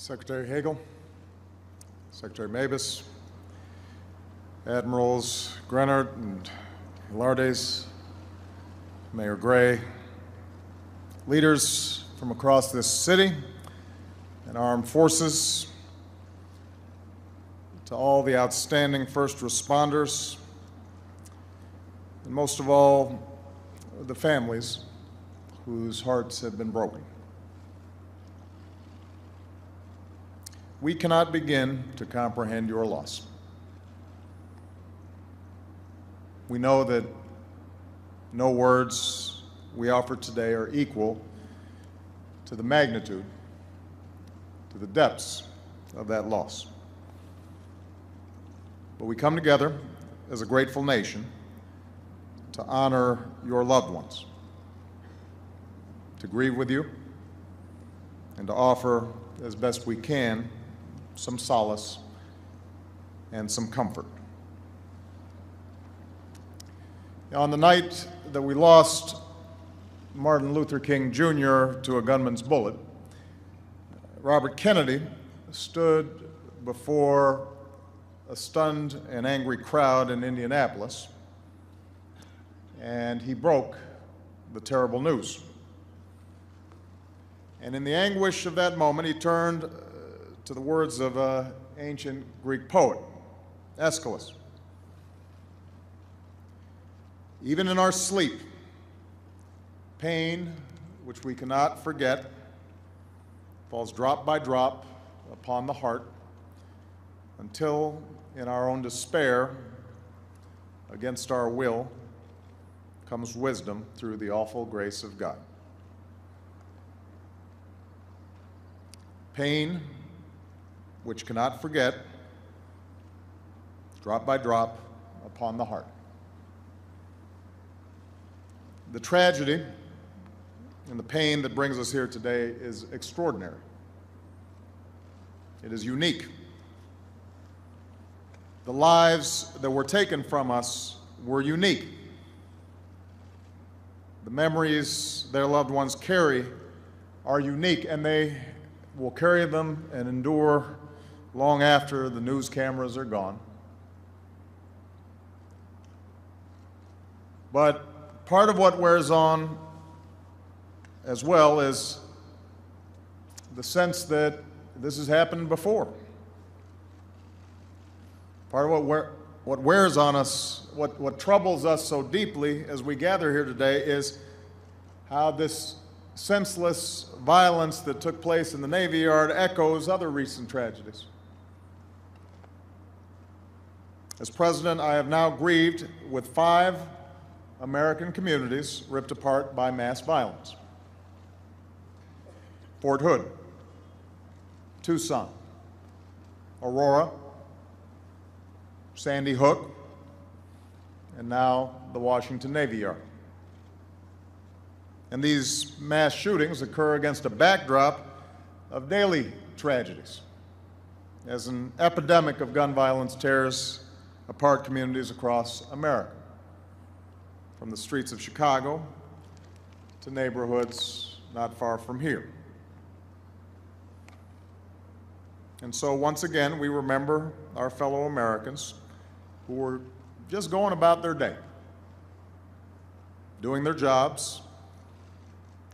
Secretary Hagel, Secretary Mabus, Admirals Grenard and Hilardes, Mayor Gray, leaders from across this city and armed forces, to all the outstanding first responders, and most of all, the families whose hearts have been broken. We cannot begin to comprehend your loss. We know that no words we offer today are equal to the magnitude, to the depths of that loss. But we come together as a grateful nation to honor your loved ones, to grieve with you, and to offer, as best we can, some solace and some comfort. On the night that we lost Martin Luther King Jr. to a gunman's bullet, Robert Kennedy stood before a stunned and angry crowd in Indianapolis, and he broke the terrible news. And in the anguish of that moment, he turned to the words of an ancient Greek poet, Aeschylus. Even in our sleep, pain, which we cannot forget, falls drop by drop upon the heart until, in our own despair, against our will, comes wisdom through the awful grace of God. Pain, which cannot forget, drop by drop upon the heart. The tragedy and the pain that brings us here today is extraordinary. It is unique. The lives that were taken from us were unique. The memories their loved ones carry are unique, and they will carry them and endure long after the news cameras are gone. But part of what wears on as well is the sense that this has happened before. Part of what wears on us, what troubles us so deeply as we gather here today is how this senseless violence that took place in the Navy Yard echoes other recent tragedies. As president, I have now grieved with 5 American communities ripped apart by mass violence. Fort Hood, Tucson, Aurora, Sandy Hook, and now the Washington Navy Yard. And these mass shootings occur against a backdrop of daily tragedies, as an epidemic of gun violence tears apart communities across America, from the streets of Chicago to neighborhoods not far from here. And so once again, we remember our fellow Americans who were just going about their day, doing their jobs,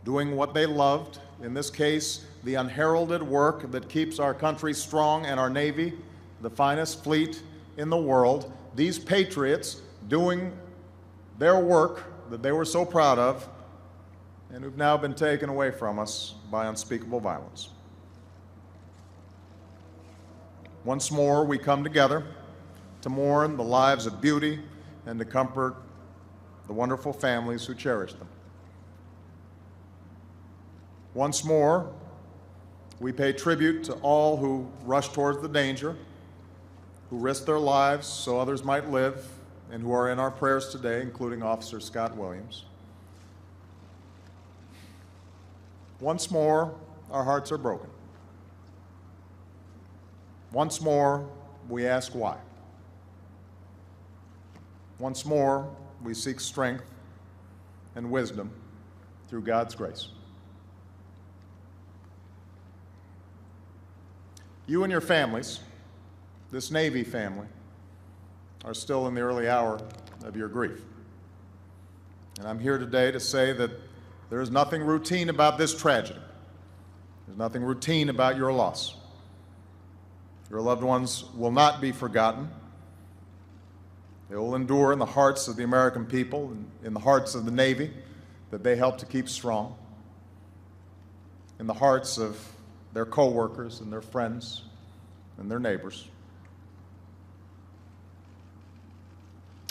doing what they loved, in this case, the unheralded work that keeps our country strong and our Navy the finest fleet in the world. These patriots doing their work that they were so proud of and who've now been taken away from us by unspeakable violence. Once more, we come together to mourn the lives of beauty and to comfort the wonderful families who cherish them. Once more, we pay tribute to all who rush towards the danger, who risk their lives so others might live, and who are in our prayers today, including Officer Scott Williams. Once more, our hearts are broken. Once more, we ask why. Once more, we seek strength and wisdom through God's grace. You and your families, this Navy family, are still in the early hour of your grief. And I'm here today to say that there is nothing routine about this tragedy. There's nothing routine about your loss. Your loved ones will not be forgotten. They will endure in the hearts of the American people and in the hearts of the Navy that they helped to keep strong, in the hearts of their co-workers and their friends and their neighbors.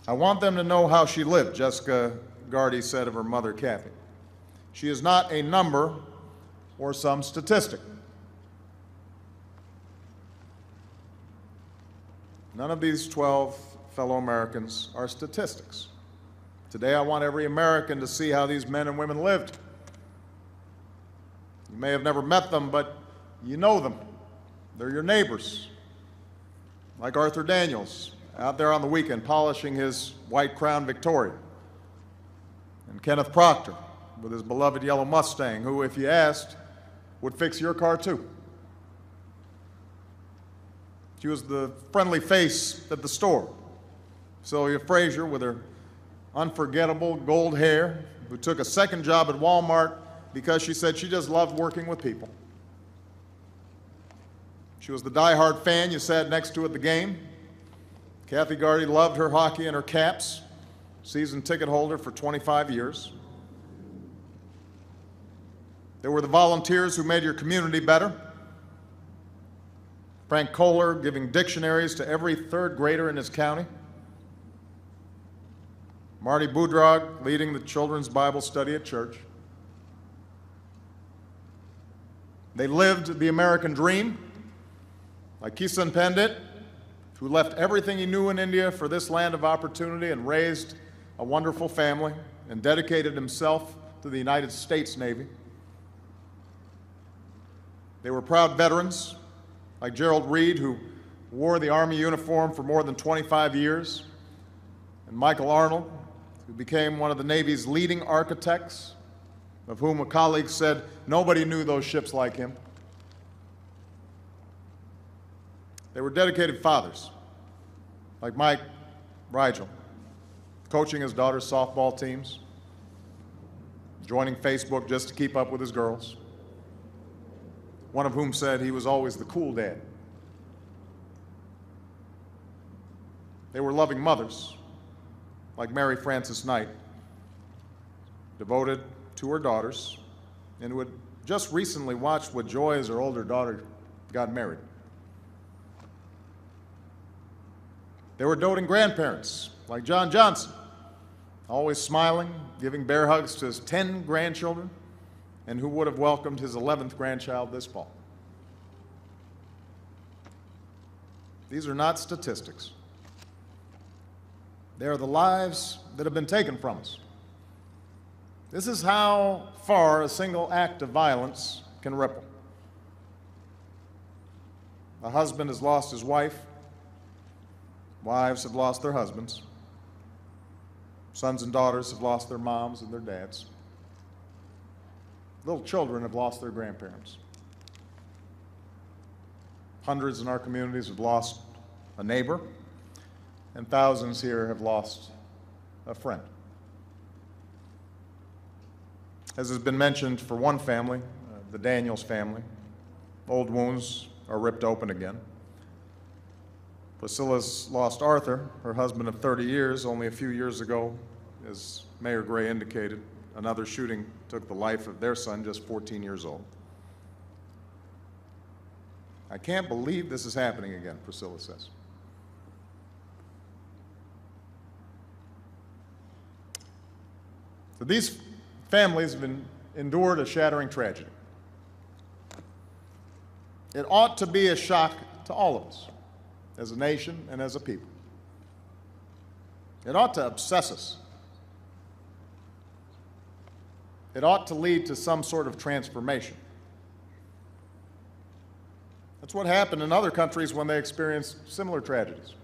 I want them to know how she lived, Jessica Gardy said of her mother, Kathy. She is not a number or some statistic. None of these 12 fellow Americans are statistics. Today, I want every American to see how these men and women lived. You may have never met them, but you know them. They're your neighbors. Like Arthur Daniels, out there on the weekend polishing his white Crown Victoria. And Kenneth Proctor, with his beloved yellow Mustang, who, if you asked, would fix your car too. She was the friendly face at the store. Sylvia Frazier, with her unforgettable gold hair, who took a second job at Walmart because she said she just loved working with people. She was the diehard fan you sat next to at the game. Kathy Gardy loved her hockey and her Caps, season ticket holder for 25 years. There were the volunteers who made your community better. Frank Kohler giving dictionaries to every third grader in his county. Marty Boudrog leading the children's Bible study at church. They lived the American dream, like Kisan Pandit, who left everything he knew in India for this land of opportunity and raised a wonderful family and dedicated himself to the United States Navy. They were proud veterans, like Gerald Reed, who wore the Army uniform for more than 25 years, and Michael Arnold, who became one of the Navy's leading architects, of whom a colleague said nobody knew those ships like him. They were dedicated fathers, like Mike Rigel, coaching his daughter's softball teams, joining Facebook just to keep up with his girls, one of whom said he was always the cool dad. They were loving mothers, like Mary Frances Knight, devoted to her daughters, and who had just recently watched with joy as her older daughter got married. They were doting grandparents, like John Johnson, always smiling, giving bear hugs to his 10 grandchildren, and who would have welcomed his 11th grandchild this fall. These are not statistics. They are the lives that have been taken from us. This is how far a single act of violence can ripple. A husband has lost his wife. Wives have lost their husbands. Sons and daughters have lost their moms and their dads. Little children have lost their grandparents. Hundreds in our communities have lost a neighbor, and thousands here have lost a friend. As has been mentioned for one family, the Daniels family, old wounds are ripped open again. Priscilla's lost Arthur, her husband of 30 years. Only a few years ago, as Mayor Gray indicated, another shooting took the life of their son, just 14 years old. I can't believe this is happening again, Priscilla says. So these families have endured a shattering tragedy. It ought to be a shock to all of us, as a nation and as a people. It ought to obsess us. It ought to lead to some sort of transformation. That's what happened in other countries when they experienced similar tragedies.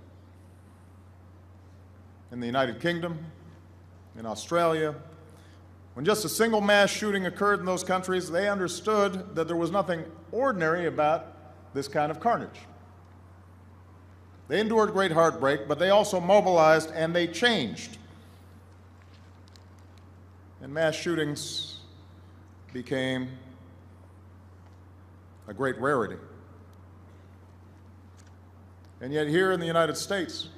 In the United Kingdom, in Australia, when just a single mass shooting occurred in those countries, they understood that there was nothing ordinary about this kind of carnage. They endured great heartbreak, but they also mobilized and they changed. And mass shootings became a great rarity. And yet here in the United States,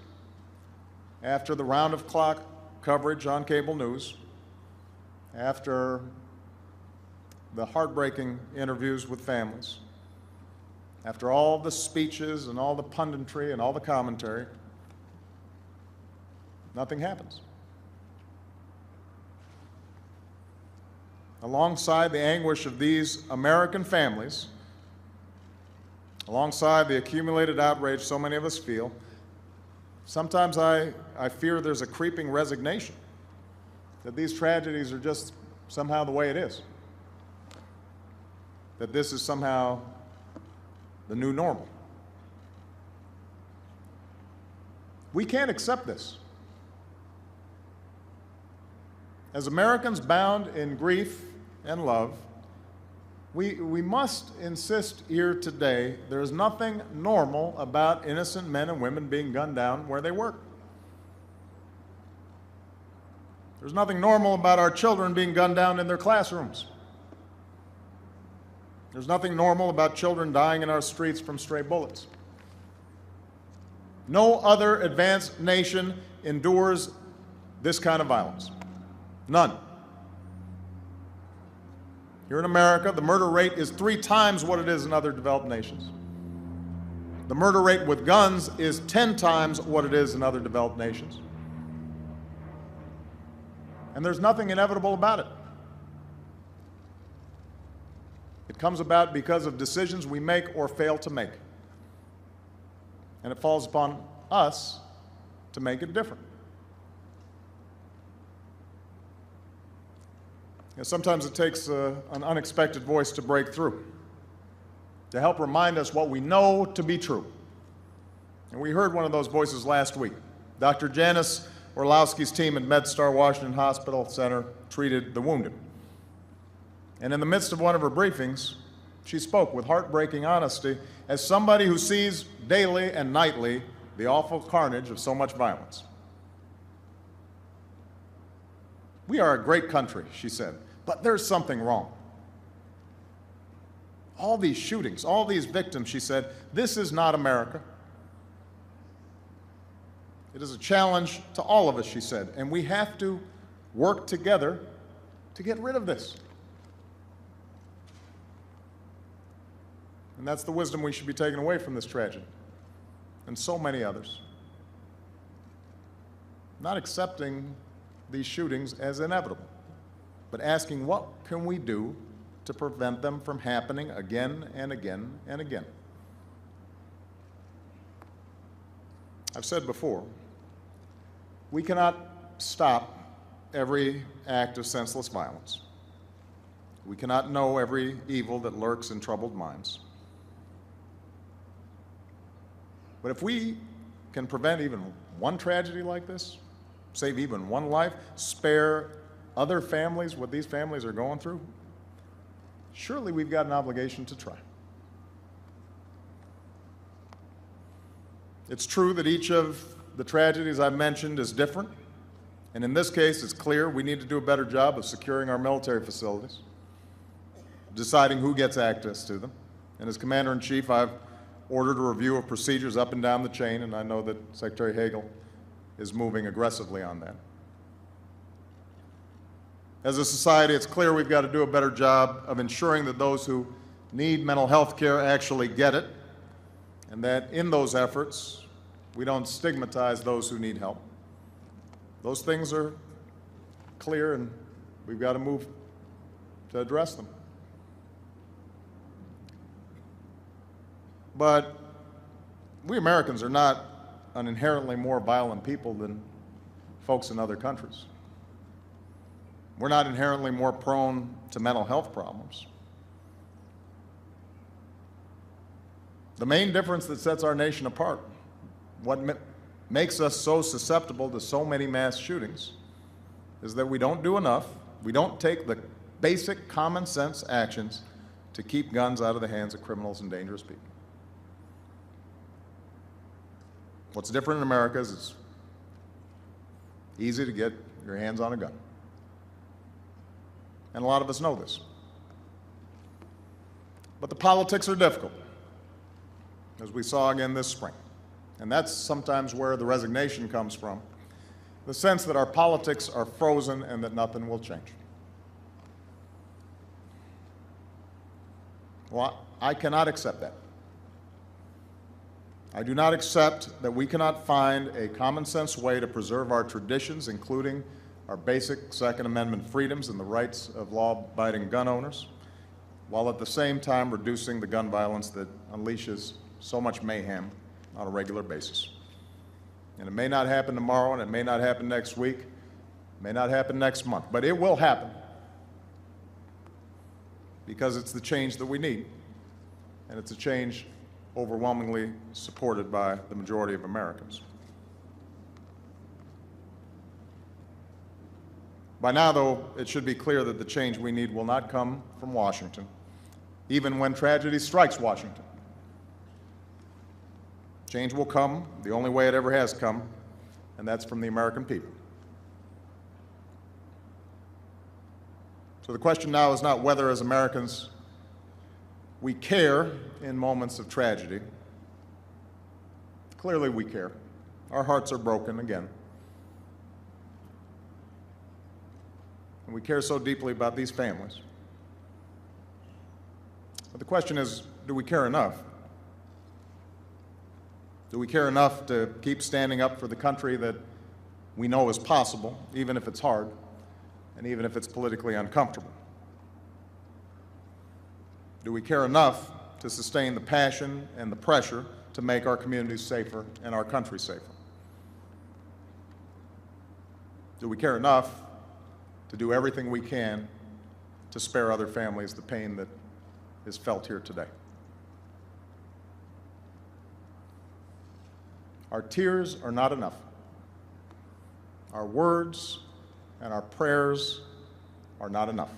after the round-of-clock coverage on cable news, after the heartbreaking interviews with families, after all the speeches and all the punditry and all the commentary, nothing happens. Alongside the anguish of these American families, alongside the accumulated outrage so many of us feel, sometimes I fear there's a creeping resignation that these tragedies are just somehow the way it is, that this is somehow the new normal. We can't accept this. As Americans bound in grief and love, we must insist here today there is nothing normal about innocent men and women being gunned down where they work. There's nothing normal about our children being gunned down in their classrooms. There's nothing normal about children dying in our streets from stray bullets. No other advanced nation endures this kind of violence. None. Here in America, the murder rate is 3 times what it is in other developed nations. The murder rate with guns is 10 times what it is in other developed nations. And there's nothing inevitable about it. It comes about because of decisions we make or fail to make. And it falls upon us to make it different. Sometimes it takes an unexpected voice to break through, to help remind us what we know to be true. And we heard one of those voices last week. Dr. Janice Orlowski's team at MedStar Washington Hospital Center treated the wounded. And in the midst of one of her briefings, she spoke with heartbreaking honesty as somebody who sees daily and nightly the awful carnage of so much violence. We are a great country, she said, but there's something wrong. All these shootings, all these victims, she said, this is not America. It is a challenge to all of us, she said, and we have to work together to get rid of this. And that's the wisdom we should be taking away from this tragedy, and so many others. Not accepting these shootings as inevitable, but asking what can we do to prevent them from happening again and again and again. I've said before, we cannot stop every act of senseless violence. We cannot know every evil that lurks in troubled minds. But if we can prevent even one tragedy like this, save even one life, spare other families what these families are going through, surely we've got an obligation to try. It's true that each of the tragedies I've mentioned is different, and in this case, it's clear we need to do a better job of securing our military facilities, deciding who gets access to them. And as Commander-in-Chief, I've ordered a review of procedures up and down the chain, and I know that Secretary Hagel is moving aggressively on that. As a society, it's clear we've got to do a better job of ensuring that those who need mental health care actually get it, and that in those efforts, we don't stigmatize those who need help. Those things are clear, and we've got to move to address them. But we Americans are not an inherently more violent people than folks in other countries. We're not inherently more prone to mental health problems. The main difference that sets our nation apart, what makes us so susceptible to so many mass shootings, is that we don't do enough, we don't take the basic common sense actions to keep guns out of the hands of criminals and dangerous people. What's different in America is it's easy to get your hands on a gun. And a lot of us know this. But the politics are difficult, as we saw again this spring. And that's sometimes where the resignation comes from, the sense that our politics are frozen and that nothing will change. Well, I cannot accept that. I do not accept that we cannot find a common sense way to preserve our traditions, including our basic Second Amendment freedoms and the rights of law-abiding gun owners, while at the same time reducing the gun violence that unleashes so much mayhem on a regular basis. And it may not happen tomorrow, and it may not happen next week, it may not happen next month, but it will happen because it's the change that we need, and it's a change overwhelmingly supported by the majority of Americans. By now, though, it should be clear that the change we need will not come from Washington, even when tragedy strikes Washington. Change will come the only way it ever has come, and that's from the American people. So the question now is not whether, as Americans, we care in moments of tragedy. Clearly we care. Our hearts are broken again. And we care so deeply about these families. But the question is, do we care enough? Do we care enough to keep standing up for the country that we know is possible, even if it's hard, and even if it's politically uncomfortable? Do we care enough to sustain the passion and the pressure to make our communities safer and our country safer? Do we care enough to do everything we can to spare other families the pain that is felt here today? Our tears are not enough. Our words and our prayers are not enough.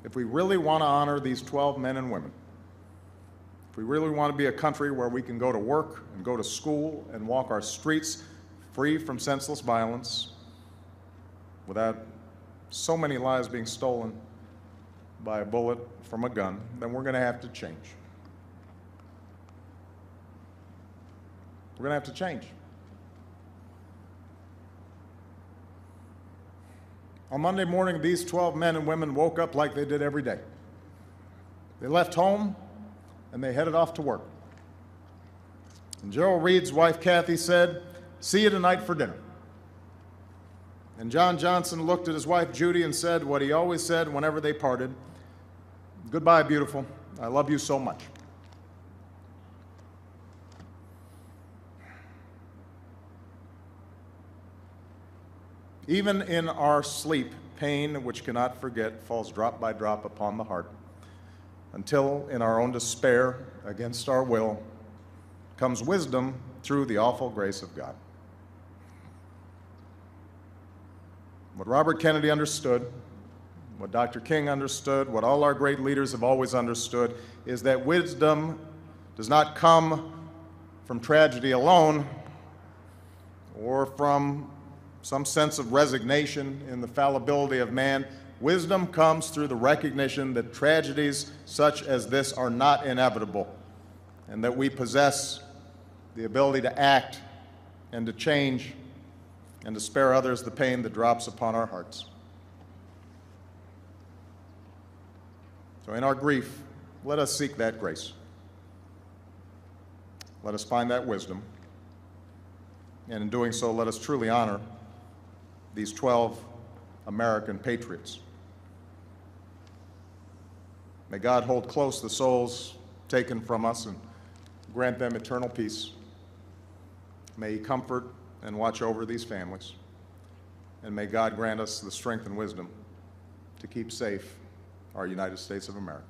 If we really want to honor these 12 men and women, if we really want to be a country where we can go to work and go to school and walk our streets free from senseless violence, without so many lives being stolen by a bullet from a gun, then we're going to have to change. We're going to have to change. On Monday morning, these 12 men and women woke up like they did every day. They left home and they headed off to work. And Gerald Reed's wife, Kathy, said, "See you tonight for dinner." And John Johnson looked at his wife, Judy, and said what he always said whenever they parted: "Goodbye, beautiful. I love you so much." Even in our sleep, pain which cannot forget falls drop by drop upon the heart, until in our own despair, against our will, comes wisdom through the awful grace of God. What Robert Kennedy understood, what Dr. King understood, what all our great leaders have always understood, is that wisdom does not come from tragedy alone or from some sense of resignation in the fallibility of man. Wisdom comes through the recognition that tragedies such as this are not inevitable, and that we possess the ability to act and to change and to spare others the pain that drops upon our hearts. So in our grief, let us seek that grace. Let us find that wisdom. And in doing so, let us truly honor these 12 American patriots. May God hold close the souls taken from us and grant them eternal peace. May He comfort and watch over these families. And may God grant us the strength and wisdom to keep safe our United States of America.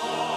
all